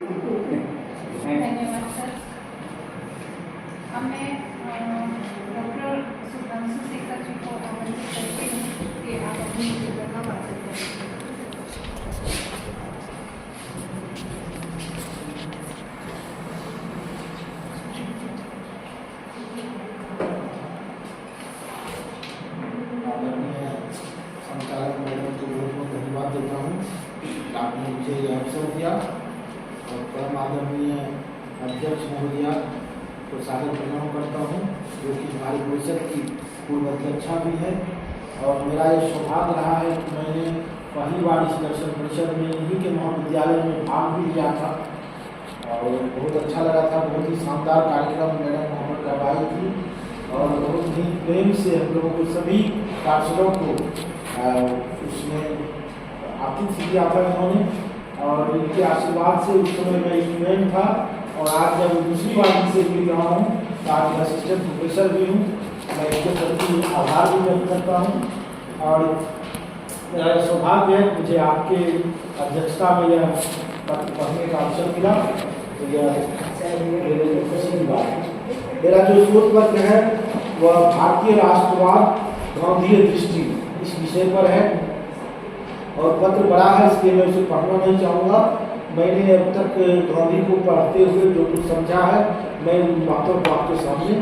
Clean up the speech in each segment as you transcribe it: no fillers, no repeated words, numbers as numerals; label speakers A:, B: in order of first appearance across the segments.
A: धन्यवाद सर। अब मैं डॉक्टर सुधांशु शेखर जी को आमंत्रित करती हूँ कि आप अपनी योजना वाचन करें।
B: संचालक मैडम को बहुत बहुत धन्यवाद देता हूँ। आपने मुझे यह अवसर दिया और परम आदरणीय अध्यक्ष महोदया को सादर प्रणाम करता हूँ, जो कि हमारी परिषद की पूर्व अध्यक्षा भी है। और मेरा ये सौभाग्य रहा है कि मैंने पहली बार इस दर्शन परिषद में इन्हीं के महाविद्यालय में भाग भी लिया था और बहुत अच्छा लगा था। बहुत ही शानदार कार्यक्रम मैडम मोहम्मद करवाई थी और बहुत ही प्रेम से हम लोगों को सभी पार्षदों को उसमें आतिथ्य दिया था इन्होंने और इनके आशीर्वाद से उस समय मैं स्टूडेंट था और आज जब दूसरी बार इनसे मिल रहा हूँ तो आज असिस्टेंट प्रोफेसर भी हूँ। मैं इनके प्रति आभार भी व्यक्त करता हूँ और मेरा सौभाग्य है मुझे आपके अध्यक्षता में यह पत्र पढ़ने का अवसर मिला। तो यह खुशी की बात है। मेरा जो शोध पत्र है वह भारतीय राष्ट्रवाद गांधीय दृष्टि इस विषय पर है और पत्र बड़ा है, इसलिए मैं उसे पढ़ना नहीं चाहूँगा। मैंने अब तक गांधी को पढ़ते हुए जो कुछ समझा है मैं उन बातों को आपके सामने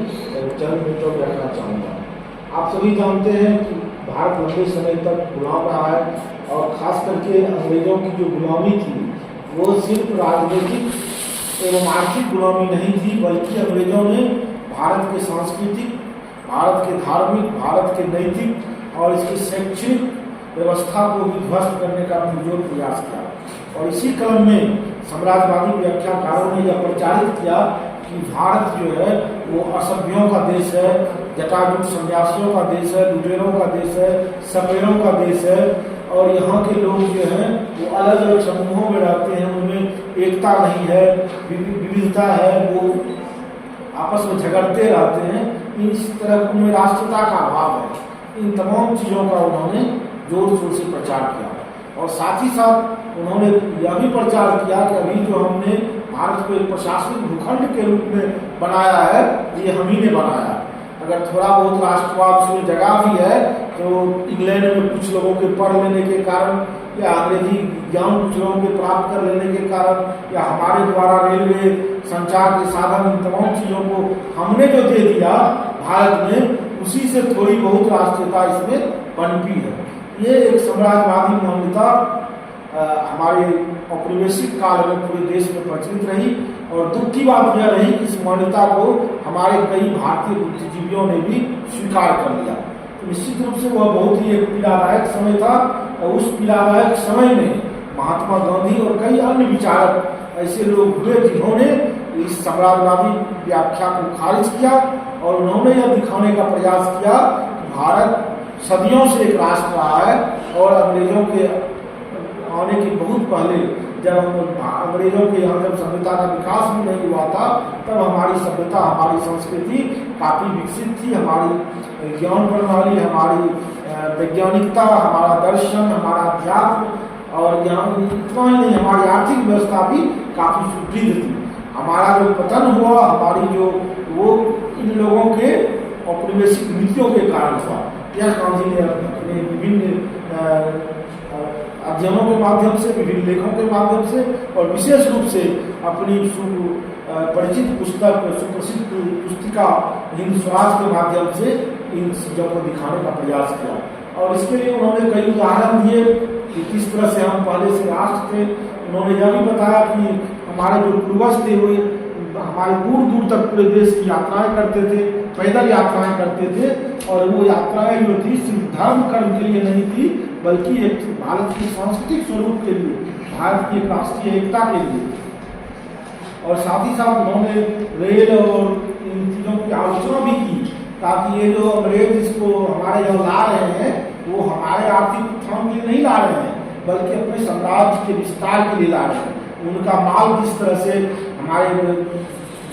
B: चंद मिनटों में रखना चाहूँगा। आप सभी जानते हैं कि भारत लंबे समय तक गुलाम रहा है और ख़ास करके अंग्रेज़ों की जो गुलामी थी वो सिर्फ राजनीतिक एवं आर्थिक गुलामी नहीं थी, बल्कि अंग्रेज़ों ने भारत के सांस्कृतिक, भारत के धार्मिक, भारत के नैतिक और इसकी शैक्षणिक व्यवस्था को भी ध्वस्त करने का पुरजोर प्रयास किया। और इसी क्रम में साम्राज्यवादी व्याख्याकारों ने यह प्रचारित किया कि भारत जो है वो असभ्यों का देश है, जटाजुट सन्यासियों का देश है, लुटेरों का देश है, सपेरों का देश है और यहाँ के लोग जो हैं वो अलग अलग समूहों में रहते हैं, उनमें एकता नहीं है, विविधता है, वो आपस में झगड़ते रहते हैं। इस तरह उनमें राष्ट्रीयता का अभाव है। इन तमाम चीज़ों का उन्होंने जोर शोर से प्रचार किया और साथ ही साथ उन्होंने यह भी प्रचार किया कि अभी जो हमने भारत को एक प्रशासनिक भूखंड के रूप में बनाया है ये हम ही ने बनाया है। अगर थोड़ा बहुत राष्ट्रवाद उसमें जगह भी है तो इंग्लैंड में कुछ लोगों के पढ़ लेने के कारण या अंग्रेजी ज्ञान कुछ लोगों के प्राप्त कर लेने के कारण या हमारे द्वारा रेलवे संचार के साधन इन तमाम चीज़ों को हमने जो दे दिया भारत में, उसी से थोड़ी बहुत राष्ट्रीयता इसमें पनपी है। ये एक साम्राज्यवादी मान्यता हमारे औपनिवेशिक काल में पूरे देश में प्रचलित रही और दुख की बात यह रही कि इस मान्यता को हमारे कई भारतीय बुद्धिजीवियों ने भी स्वीकार कर लिया। तो निश्चित रूप से वह बहुत ही एक पीड़ादायक समय था और उस पीड़ादायक समय में महात्मा गांधी और कई अन्य विचारक ऐसे लोग हुए जिन्होंने इस साम्राज्यवादी व्याख्या को खारिज किया और उन्होंने यह दिखाने का प्रयास किया कि भारत सदियों से एक राष्ट्र रहा है और अंग्रेजों के आने के बहुत पहले जब अंग्रेजों के यहाँ जब सभ्यता का विकास भी नहीं हुआ था तब हमारी सभ्यता, हमारी संस्कृति काफ़ी विकसित थी। हमारी ज्ञान प्रणाली, हमारी वैज्ञानिकता, हमारा दर्शन, हमारा अध्यात्म और ज्ञान इतना ही नहीं, हमारी आर्थिक व्यवस्था भी काफ़ी सुदृढ़ थी। हमारा जो पतन हुआ हमारी जो वो इन लोगों के औपनिवेशिक नीतियों के कारण हुआ। यह गांधी ने अपने विभिन्न अध्ययनों के माध्यम से, विभिन्न लेखों के माध्यम से और विशेष रूप से अपनी परिचित पुस्तक, सुप्रसिद्ध पुस्तिका हिंद स्वराज के माध्यम से इन चीज़ों को दिखाने का प्रयास किया। और इसके लिए उन्होंने कई उदाहरण दिए कि किस तरह से हम पहले से राष्ट्र थे। उन्होंने यह भी बताया कि हमारे जो पूर्वज थे वो हमारे दूर दूर तक पूरे देश की यात्राएं करते थे, पैदल यात्राएं करते थे और वो यात्राएं जो थी सिर्फ धर्म कर्म के लिए नहीं थी बल्कि एक भारत के सांस्कृतिक स्वरूप के लिए, भारत की एक राष्ट्रीय एकता के लिए। और साथ ही साथ उन्होंने रेल और इन चीज़ों की आलोचना भी की ताकि ये जो अंग्रेज इसको हमारे यहाँ ला रहे हैं वो हमारे आर्थिक उत्थान के लिए नहीं ला रहे हैं बल्कि अपने साम्राज्य के विस्तार के लिए ला रहे हैं। उनका माल किस तरह से हमारे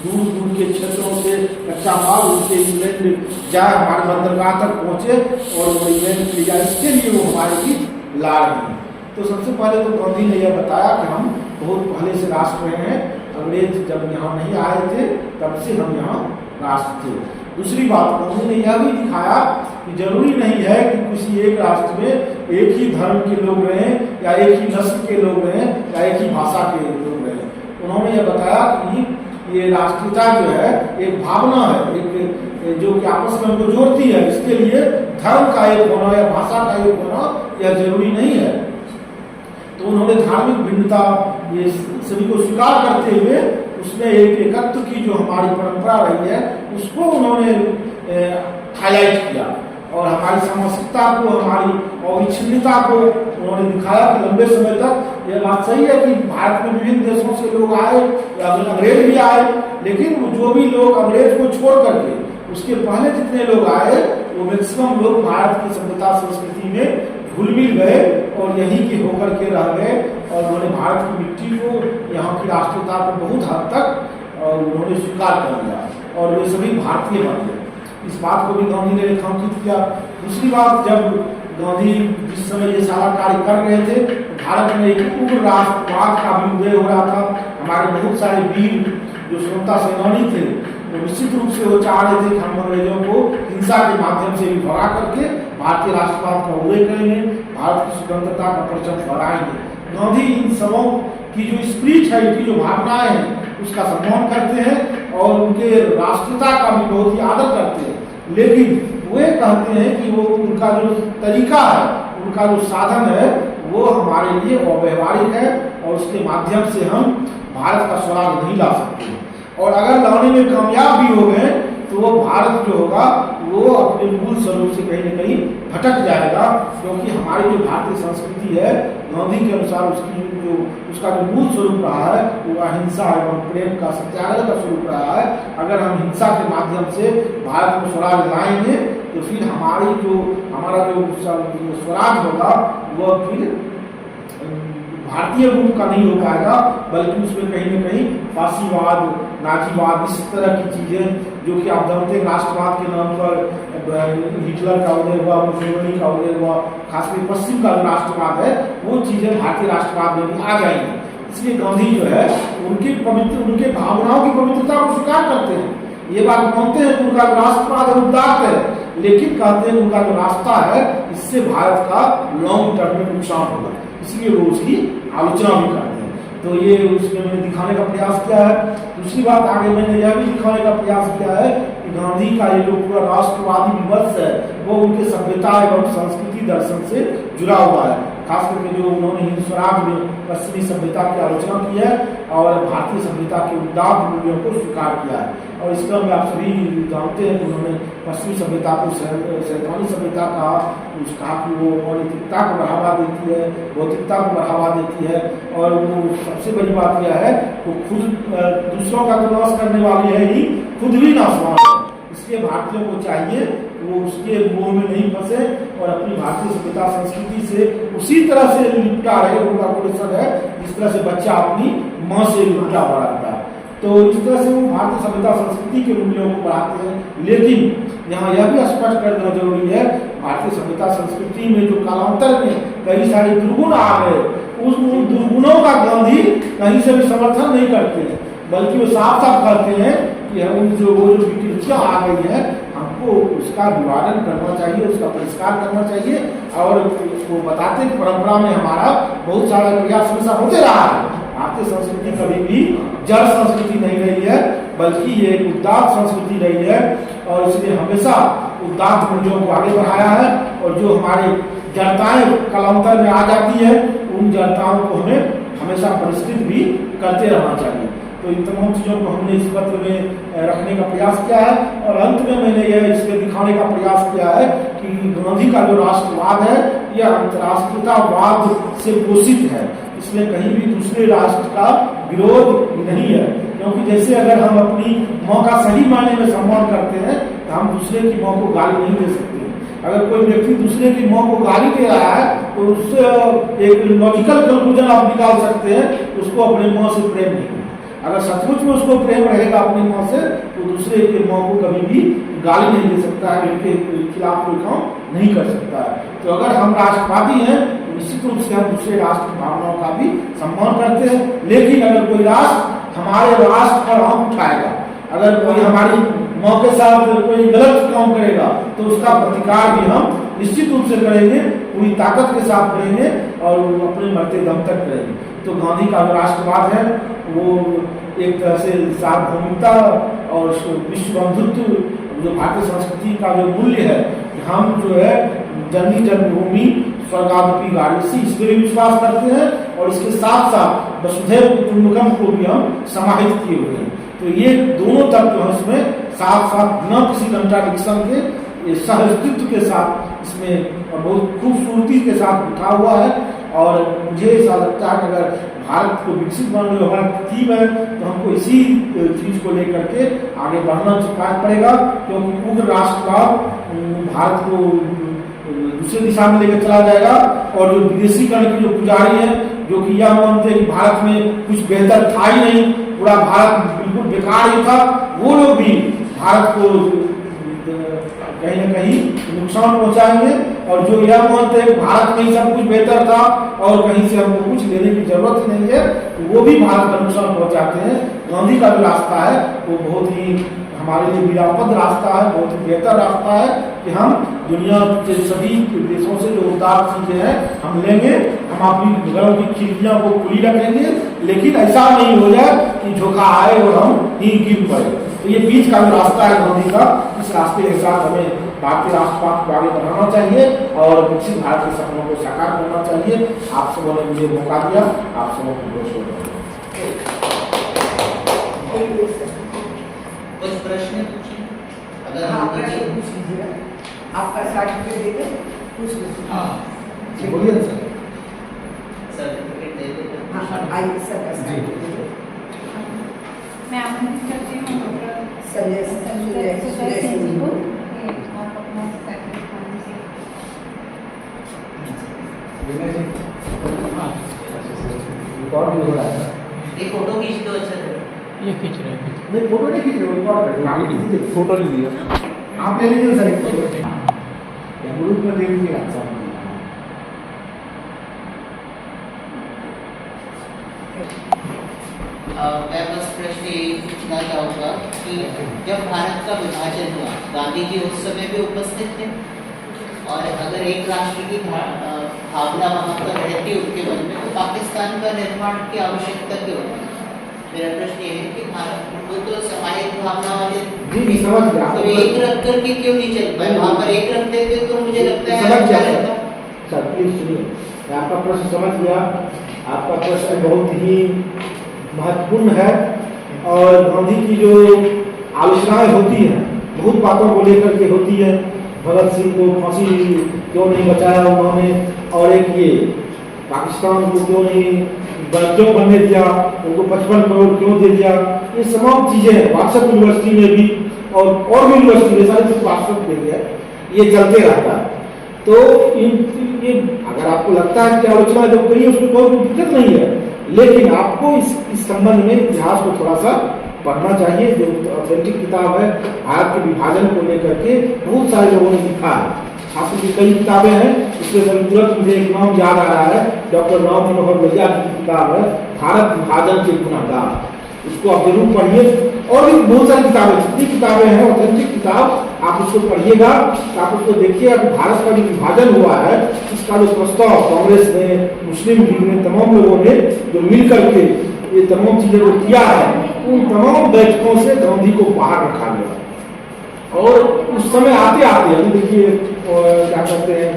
B: दूर दूर के क्षेत्रों से कच्चा माल उनके इंग्लैंड जाए, हमारे बंदरगाह तक पहुँचे और वो इंग्लैंड ले जाए, इसके लिए वो हमारे बीच ला रहे हैं। तो सबसे पहले तो गांधी ने यह बताया कि हम बहुत पहले से राष्ट्र रहे हैं। अंग्रेज जब यहाँ नहीं आए थे तब से हम यहाँ राष्ट्र थे। दूसरी बात उन्होंने यह भी दिखाया कि जरूरी नहीं है कि किसी एक राष्ट्र में एक ही धर्म के लोग रहें या एक ही नस्ल के लोग रहें या एक ही भाषा के लोग रहें। उन्होंने यह बताया कि ये राष्ट्रीयता जो है एक भावना है, एक जो कि आपस में उनको जोड़ती है। इसके लिए धर्म का एक होना या भाषा का एक होना यह जरूरी नहीं है। तो उन्होंने धार्मिक भिन्नता ये सभी को स्वीकार करते हुए उसमें एक एकत्व की जो हमारी परंपरा रही है उसको उन्होंने हाईलाइट किया और हमारी सामाजिकता को, हमारी अविच्छिन्नता को उन्होंने दिखाया कि लंबे समय तक यह बात सही है कि भारत में विभिन्न देशों से लोग आए या अंग्रेज भी आए, लेकिन जो भी लोग अंग्रेज को छोड़ करके उसके पहले जितने लोग आए वो मैक्सिमम लोग भारत की सभ्यता संस्कृति में घुल मिल गए और यहीं के होकर के रह गए और उन्होंने भारत की मिट्टी को, यहाँ की राष्ट्रीयता को बहुत हद तक उन्होंने स्वीकार कर लिया और वे सभी भारतीय बन गए। इस बात को भी गांधी ने रेखांकित किया। दूसरी बात, जब गांधी जिस समय ये सारा कार्य कर रहे थे भारत में एक उग्र राष्ट्रवाद का भी उदय हो रहा था। हमारे बहुत सारे वीर जो स्वतंत्रता सेनानी थे तो निश्चित रूप से वो चाह रहे थे कि हम अंग्रेजों को हिंसा के माध्यम से भी भगा करके भारतीय राष्ट्रवाद का उदय करेंगे, भारत की स्वतंत्रता का परचम फहराएंगे। गांधी इन सबों की जो स्पिरिट है, इनकी जो भावनाएं हैं उसका सम्मान करते हैं और उनके राष्ट्रीयता का भी बहुत ही आदर करते हैं। लेकिन वे कहते हैं कि वो उनका जो तरीका है, उनका जो साधन है वो हमारे लिए अव्यवहारिक है और उसके माध्यम से हम भारत का स्वराज नहीं ला सकते। और अगर लाने में कामयाब भी हो गए तो वो भारत जो होगा वो अपने मूल स्वरूप से कहीं न कहीं भटक जाएगा, क्योंकि हमारी जो भारतीय संस्कृति है गांधी के अनुसार उसका जो मूल स्वरूप रहा है वो अहिंसा एवं प्रेम का, सत्याग्रह का स्वरूप रहा है। अगर हम हिंसा के माध्यम से भारत में स्वराज लाएंगे तो फिर हमारा जो स्वराज होगा वह फिर भारतीय रूप का नहीं हो पाएगा, बल्कि उसमें कहीं न कहीं फासीवाद, नाजीवाद, इस तरह की चीजें जो कि आप जानते हैं राष्ट्रवाद के नाम पर हिटलर का उदय हुआ, मुसोलिनी का उदय हुआ, खासकर पश्चिम का जो राष्ट्रवाद है वो चीजें भारतीय राष्ट्रवाद में भी आ जाएंगी। इसलिए गांधी जो है उनके भावनाओं की पवित्रता को स्वीकार करते हैं। ये बात मानते हैं कि उनका राष्ट्रवाद उदात्त है, लेकिन कहते हैं उनका जो रास्ता है इससे भारत का लॉन्ग टर्म में नुकसान होगा, इसलिए वो उसकी आलोचना भी करते हैं। तो ये उसमें मैंने दिखाने का प्रयास किया है। दूसरी बात, आगे मैंने यह भी दिखाने का प्रयास किया है कि गांधी का ये जो पूरा राष्ट्रवादी विमर्श है वो उनके सभ्यता एवं संस्कृति दर्शन से जुड़ा हुआ है। खास करके जो उन्होंने हिंद स्वराज में पश्चिमी सभ्यता की आलोचना की है और भारतीय सभ्यता के उदात्त मूल्यों को स्वीकार किया है। और इस क्रम में आप सभी जानते हैं कि उन्होंने पश्चिमी सभ्यता को सैद्धांतिक सभ्यता का कहा कि वो अनैतिकता को बढ़ावा देती है, भौतिकता को बढ़ावा देती है और वो सबसे बड़ी बात यह है वो खुद दूसरों का तो नाश करने वाली है ही, खुद भी नाशवान है। इसलिए भारतीयों को चाहिए वो उसके मोह में नहीं फंसे और अपनी भारतीय सभ्यता संस्कृति से उसी तरह से लिपटा रहे, उनका कोलेशन है जिस तरह से बच्चा अपनी माँ से लिपटा हुआ रहता है। तो इस तरह से वो भारतीय सभ्यता संस्कृति के मूल्यों को बढ़ाते हैं। लेकिन यहाँ यह भी स्पष्ट कर देना जरूरी है, भारतीय सभ्यता संस्कृति में जो कालांतर में कई सारे दुर्गुण आ गए, उन दुर्गुणों का गांधी कहीं से भी समर्थन नहीं करते हैं, बल्कि वो साफ साफ कहते हैं कि हम जो विकृतियाँ आ गई है हमको उसका निवारण करना चाहिए, उसका परिष्कार करना चाहिए। और वो बताते हैं कि परंपरा में हमारा बहुत सारा प्रयास हमेशा होते रहा है। भारतीय संस्कृति कभी भी जड़ संस्कृति नहीं रही है, बल्कि ये एक उदात्त संस्कृति रही है और इसलिए हमेशा उदात्त मूल्यों को आगे बढ़ाया है। और जो हमारी जड़ताएं कालांतर में आ जाती है उन जड़ताओं को हमें हमेशा परिष्कृत भी करते रहना चाहिए। तो इन तमाम चीज़ों को हमने इस पत्र में रखने का प्रयास किया है। और अंत में मैंने यह इसमें दिखाने का प्रयास किया है कि गांधी का जो राष्ट्रवाद है यह अंतर्राष्ट्रीयतावाद से पोषित है, इसमें कहीं भी दूसरे राष्ट्र का विरोध नहीं है। क्योंकि जैसे अगर हम अपनी माँ का सही मायने में सम्मान करते हैं तो हम दूसरे की माँ को गाली नहीं दे सकते। अगर कोई व्यक्ति दूसरे की माँ को गाली दे रहा है तो उससे एक लॉजिकल कंक्लूजन आप निकाल सकते हैं, उसको अपने माँ से प्रेम नहीं है। अगर सचमुच में उसको प्रेम रहेगा अपनी माँ से तो दूसरे के माँ को कभी भी गाली नहीं दे सकता है, उनके खिलाफ कोई काम नहीं कर सकता है। तो अगर हम राष्ट्रवादी हैं निश्चित रूप से हम दूसरे राष्ट्र की भावनाओं का भी सम्मान करते हैं। लेकिन अगर कोई राष्ट्र हमारे राष्ट्र पर आंख उठाएगा, अगर कोई हमारी माँ के साथ कोई गलत काम करेगा, तो उसका प्रतिकार भी हम निश्चित रूप से करेंगे, पूरी ताकत के साथ करेंगे और अपने मरते दम तक करेंगे। तो गांधी का जो राष्ट्रवाद है वो एक तरह से सार्वभौमिकता और विश्व बंधुत्व, जो भारतीय संस्कृति का जो मूल्य है, हम जो है जननी जन्मभूमि स्वर्गादपि गारीसी, इसमें भी विश्वास करते हैं और इसके साथ साथ वसुधैव कुटुंबकम को भी हम समाहित किए हुए हैं। तो ये दोनों तत्व हैं इसमें साथ साथ, न किसी कंट्राडिक्शन के, सहअस्तित्व के साथ इसमें बहुत खूबसूरती के साथ उठा हुआ है। और मुझे ऐसा लगता है कि अगर भारत को विकसित बनाने में हमारा थीम है तो हमको इसी चीज को लेकर के आगे बढ़ना पड़ेगा, क्योंकि उग्र राष्ट्रवाद भारत को दूसरी दिशा में लेकर चला जाएगा। और जो विदेशीकरण के जो पुजारी हैं, जो कि यह मानते हैं कि भारत में कुछ बेहतर था ही नहीं, पूरा भारत बिल्कुल बेकार ही था, वो लोग भी भारत को कहीं न कहीं नुकसान पहुंचाएंगे। और जो यह मानते हैं भारत में ही सब कुछ बेहतर था और कहीं से हमको कुछ लेने की जरूरत ही नहीं है, वो भी भारत का नुकसान पहुंचाते हैं। गांधी का जो रास्ता है वो बहुत ही हमारे लिए निरापद रास्ता है, बहुत ही बेहतर रास्ता है कि हम दुनिया के सभी देशों से जो उदार चीजें हैं हम लेंगे, हम अपनी घरों की खिड़कियां को खुली रखेंगे, लेकिन ऐसा नहीं हो जाए कि झोंका आए और हम ही गिर पड़े। तो ये बीच का जो रास्ता है गांधी का, इस रास्ते के साथ हमें भारतीय राष्ट्रवाद को आगे बढ़ाना चाहिए और विकसित भारत के सपनों को साकार करना चाहिए। आप सबों ने मुझे मौका दिया, आप सबों को बहुत शुक्रिया।
C: कुछ प्रश्न पूछिए, अगर
D: आपका सर्टिफिकेट देते पूछ लीजिए।
C: हाँ
B: बोलिए सर।
C: सर्टिफिकेट दे देते हैं।
D: हाँ आइए सर का सर्टिफिकेट
A: मैं आमंत्रित करती हूँ डॉक्टर
D: संजय
A: सिंह जी को कि आप अपना सर्टिफिकेट मांग लीजिए।
B: रिकॉर्ड भी हो रहा है।
C: एक फोटो खींच दो अच्छा से।
E: ये खींच रहे हैं।
B: नहीं फोटो नहीं खींच रहे, रिकॉर्ड कर रहे हैं।
E: फोटो नहीं दिया
B: आप ले लीजिए सर एक फोटो, ग्रुप में दे दीजिए आप सब।
C: मैं बस प्रश्न ये पूछना चाहूँगा कि जब भारत का विभाजन हुआ, गांधी जी उस समय भी उपस्थित थे, और अगर एक राष्ट्र की भावना वहाँ पर रहती उनके मन में, तो पाकिस्तान का निर्माण की आवश्यकता क्यों है? मेरा प्रश्न ये है कि भारत को तो सामायिक भावना वाले
B: जी समझ गया,
C: तो एक रख करके क्यों नहीं चल पाए? वहाँ पर एक रख देते तो मुझे लगता है
B: समझ गया
C: अच्छा रहता।
B: सर। प्लीज सुनिए, मैं आपका प्रश्न समझ गया। आपका प्रश्न बहुत ही महत्वपूर्ण है और गांधी की जो आलोचनाएं होती हैं बहुत बातों को लेकर के होती है। भगत सिंह को फांसी क्यों नहीं बचाया उन्होंने, और एक ये पाकिस्तान को क्यों नहीं क्यों बनने दिया, उनको 55 करोड़ क्यों दे दिया, ये तमाम चीजें व्हाट्सएप यूनिवर्सिटी में भी और भी यूनिवर्सिटी में सारी चीज व्हाट्सएप दे दिया, ये चलते रहता है। तो ये अगर आपको लगता है कि आलोचना जब करिए उसमें कोई दिक्कत नहीं है, लेकिन आपको इस संबंध में इतिहास को थोड़ा सा पढ़ना चाहिए। जो ऑथेंटिक किताब है भारत के विभाजन को लेकर के बहुत सारे लोगों ने लिखा है, खासकर की कई किताबें हैं। इसमें तुरंत मुझे एक नाम याद आ रहा है, डॉक्टर राम मनोहर लोहिया की किताब है भारत विभाजन के गुनाहगार, उसको आप जरूर पढ़िए। और भी बहुत सारी किताबें, जितनी किताबें हैं ऑथेंटिक किताब आप उसको पढ़िएगा, आप उसको देखिएगा कि भारत का जो विभाजन हुआ है इसका जो प्रस्ताव कांग्रेस ने, मुस्लिम लीग ने, तमाम लोगों ने जो मिल करके ये तमाम चीजें को किया है, उन तमाम बैठकों से गांधी को बाहर रखा गया। और उस समय आते आते अभी देखिए क्या कहते हैं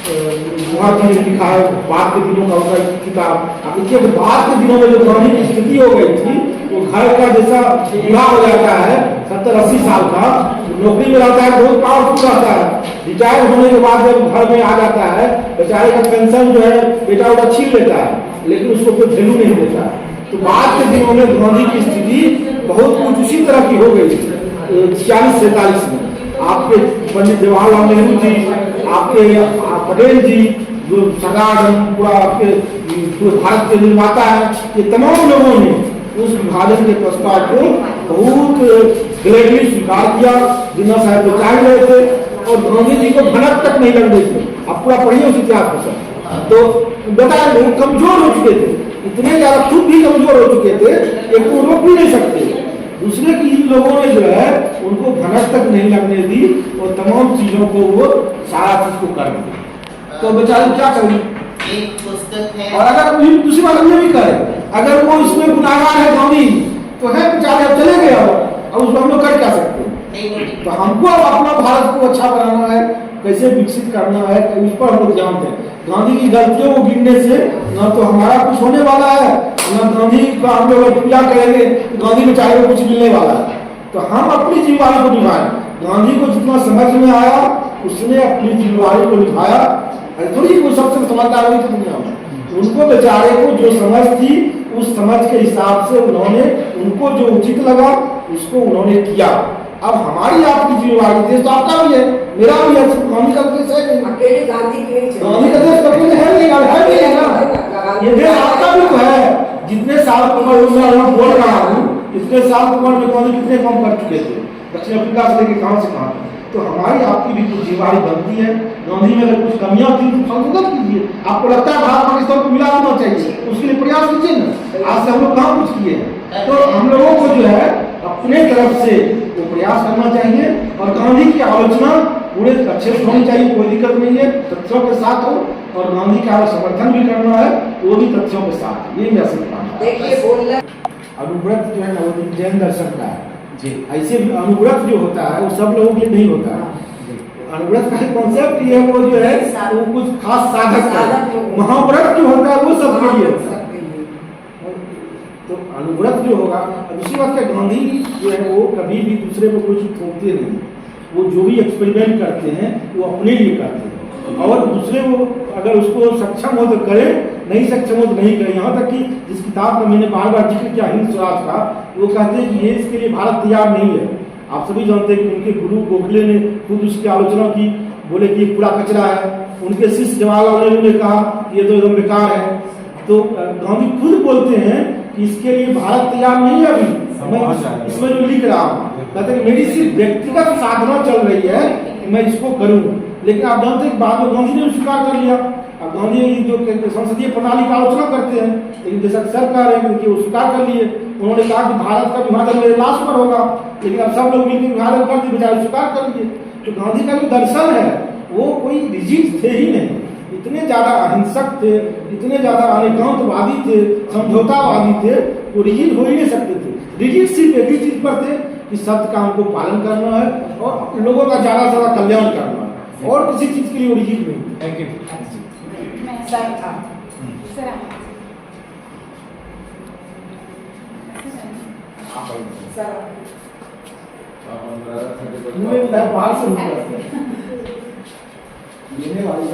B: गुवाहाटी ने लिखा है बाद के दिनों का उनका किताब। अब देखिए बाद के दिनों में जो गांधी की स्थिति हो गई थी, वो घर का जैसा बूढ़ा हो जाता है 70-80 साल का, नौकरी में रहता है, बहुत पावरफुल रहता है, रिटायर होने के बाद जब घर में आ जाता है बेचारे का पेंशन जो है बेटा उटा छीन लेता है, लेकिन उसको कोई वैल्यू नहीं देता है। तो बाद के दिनों में गांधी की स्थिति बहुत कुछ उसी तरह की हो गई 46-47 में। आपके पंडित जवाहरलाल नेहरू जी, आपके पटेल जी, जो सरदार पूरा आपके भारत के निर्माता है, ये तमाम लोगों ने उस विभाजन के प्रस्ताव को बहुत ग्रेटली स्वीकार किया। जिन्ना साहब तो चाह रहे थे और गांधी जी को भनक तक नहीं लग रही थी। आप पूरा पढ़िए उस इतिहास को सर। तो बता रहे कमजोर हो चुके थे, इतने ज्यादा खुद भी कमजोर हो चुके थे, एक तो रोक भी नहीं सकते, दूसरे की इन लोगों ने जो है उनको भनक तक नहीं लगने दी और तमाम चीजों को वो सारा चीज को कर दिया। तो बेचारे क्या करें?
C: एक पुस्तक है,
B: और अगर दूसरी बात हमने भी करे, अगर वो इसमें गुनाहगार है गांधी तो है बेचारे, अब चले गए अब उसको हम लोग कर क्या सकते हैं? तो हमको अब अपना भारत को अच्छा बनाना है, कैसे विकसित करना है, उस पर हम लोग ध्यान दें। गांधी की गलतियों को गिनने से न तो हमारा कुछ होने वाला है, न गांधी का हम लोग पूजा करेंगे तो गांधी बेचारे को कुछ मिलने वाला है। तो हम अपनी जिम्मेदारी को निभाएं। गांधी को जितना समझ में आया उसने अपनी जिम्मेदारी को निभाया, थोड़ी कोई सबसे समझदार हुई थी दुनिया में, उनको बेचारे को जो समझ थी उस समझ के हिसाब से उन्होंने, उनको जो उचित लगा उसको उन्होंने किया। अब हमारी आपकी जिम्मेदारी, देश तो आपका भी है, मेरा भी है, गांधी का देश है नहीं,
D: अकेले गांधी के नहीं चले।
B: गांधी का देश कभी है नहीं, है भी है ना, ये देश आपका भी तो है। जितने साल की उम्र में मैं बोल रहा हूँ, इतने साल की उम्र में गांधी कितने काम कर चुके थे, दक्षिण अफ्रीका से लेकर कहाँ से कहाँ। तो हमारी आपकी भी कुछ जिम्मेदारी बनती है। गांधी में अगर कुछ कमियां थी तो संशोधन कीजिए। आपको लगता है भारत पाकिस्तान को मिला होना चाहिए, उसके लिए प्रयास कीजिए ना। आज से हम लोग कहाँ कुछ किए हैं, तो हम लोगों को जो है अपने तरफ से वो प्रयास करना चाहिए और गांधी की आलोचना पूरे अच्छे से होनी चाहिए, कोई दिक्कत नहीं है, तथ्यों के साथ हो, और गांधी का समर्थन भी करना है वो भी तथ्यों के साथ। ये मैं समझता
D: देखिए बोलना
B: अनुव्रत जो है ना वो जैन दर्शन का है जी। ऐसे अनुव्रत जो होता है वो सब लोगों के लिए नहीं होता है। अनुव्रत का कॉन्सेप्ट ये है, वो जो है वो कुछ खास साधक है। महाव्रत जो होता है वो सबके लिए होता है। तो अनुव्रत जो होगा, दूसरी बात क्या, गांधी जो है वो कभी भी दूसरे को कोई चीज थोपते नहीं, वो जो भी एक्सपेरिमेंट करते हैं वो अपने लिए करते हैं, और दूसरे को अगर उसको सक्षम हो तो करे, नहीं सक्षम हो तो नहीं करे। यहाँ तक कि जिस किताब का मैंने बार बार जिक्र किया हिंद स्वराज का, वो कहते हैं कि ये इसके लिए भारत तैयार नहीं है। आप सभी जानते हैं कि उनके गुरु गोखले ने खुद उसकी आलोचना की, बोले कि ये पूरा कचरा है। उनके शिष्य जवाहरलाल नेहरू ने कहा कि ये तो एकदम बेकार है। तो गांधी खुद बोलते हैं कि इसके लिए भारत तैयार नहीं है अभी। मैं इसमें जो लिख रहा हूँ कहते हैं मेरी सिर्फ व्यक्तिगत साधना चल रही है कि मैं इसको करूँ। लेकिन आप जानते हैं बाद में गांधी ने स्वीकार कर लिया। अब गांधी जो संसदीय प्रणाली का आलोचना करते हैं, लेकिन जैसा सरकार है कि वो स्वीकार कर लिए। उन्होंने कहा कि भारत का विभाजन मेरे लाश पर होगा, लेकिन अब सब लोग मिलकर विभाजन कर दिए, बेचारे स्वीकार कर लिए। तो गांधी का जो दर्शन है वो कोई रिजिड थे ही नहीं, इतने ज्यादा अहिंसक थे, इतने ज्यादा अनेकांतवादी थे, समझौतावादी थे, वो रिजिड हो ही नहीं सकते थे। रिजिड सिर्फ एक ही चीज पर थे कि सत्य का हमको पालन करना है और लोगों का ज्यादा से ज्यादा कल्याण करना है, और किसी चीज के लिए वो रिजिड नहीं। थैंक यू
A: सर
B: बाहर से लेने वाली